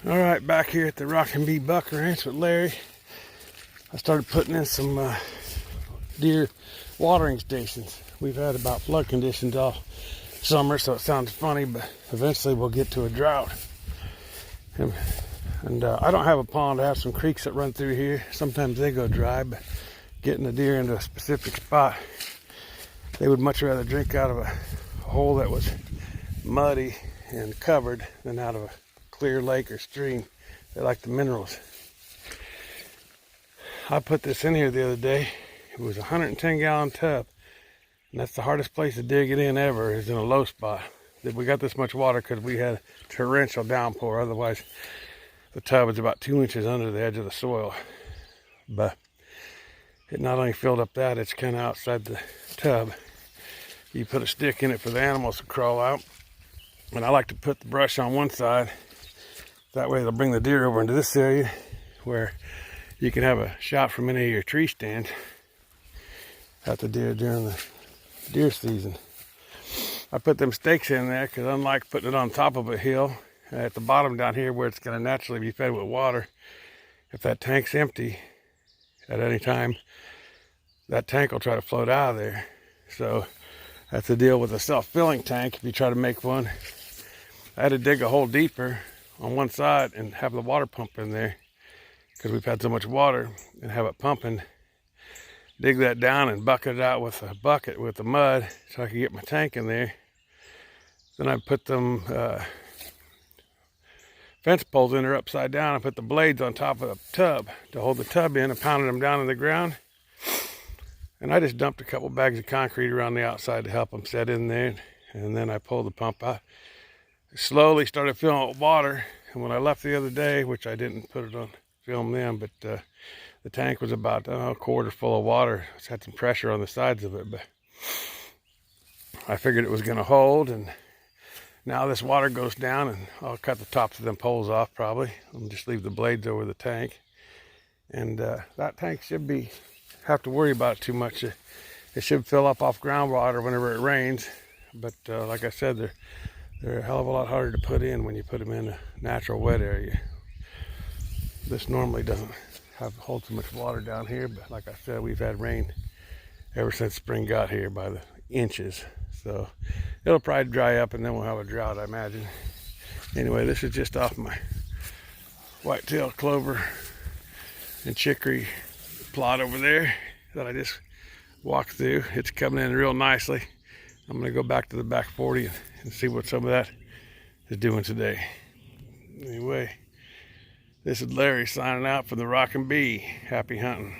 All right, back here at the Rockin' Bee Buck Ranch with Larry. I started putting in some deer watering stations. We've had about flood conditions all summer, so it sounds funny, but eventually we'll get to a drought. And I don't have a pond. I have some creeks that run through here. Sometimes they go dry, but getting the deer into a specific spot, they would much rather drink out of a hole that was muddy and covered than out of a clear lake or stream. They like the minerals. I put this in here the other day. It was a 110-gallon tub, and that's the hardest place to dig it in ever, is in a low spot. We got this much water because we had a torrential downpour. Otherwise, the tub is about 2 inches under the edge of the soil. But it not only filled up that, it's kind of outside the tub. You put a stick in it for the animals to crawl out. And I like to put the brush on one side. That way they'll bring the deer over into this area where you can have a shot from any of your tree stands at the deer during the deer season. I put them stakes in there because unlike putting it on top of a hill, at the bottom down here where it's going to naturally be fed with water, if that tank's empty at any time, that tank will try to float out of there. So that's the deal with a self-filling tank. If you try to make one, I had to dig a hole deeper on one side and have the water pump in there because we've had so much water, and have it pumping. Dig that down and bucket it out with a bucket with the mud so I could get my tank in there. Then I put them fence poles in there upside down. I put the blades on top of the tub to hold the tub in and pounded them down in the ground. And I just dumped a couple bags of concrete around the outside to help them set in there. And then I pulled the pump out. Slowly started filling it with water. And when I left the other day, which I didn't put it on film then, but the tank was about a quarter full of water. It's had some pressure on the sides of it, but I figured it was going to hold. And now this water goes down, and I'll cut the tops of them poles off probably. I'll just leave the blades over the tank. And that tank should have to worry about it too much. It should fill up off groundwater whenever it rains. But like I said, they're a hell of a lot harder to put in when you put them in a natural wet area. This normally doesn't hold so much water down here, but like I said, we've had rain ever since spring got here by the inches. So it'll probably dry up and then we'll have a drought, I imagine. Anyway, this is just off my white-tailed clover and chicory plot over there that I just walked through. It's coming in real nicely. I'm going to go back to the back 40 and see what some of that is doing today. Anyway, this is Larry signing out for the Rockin' Bee. Happy hunting.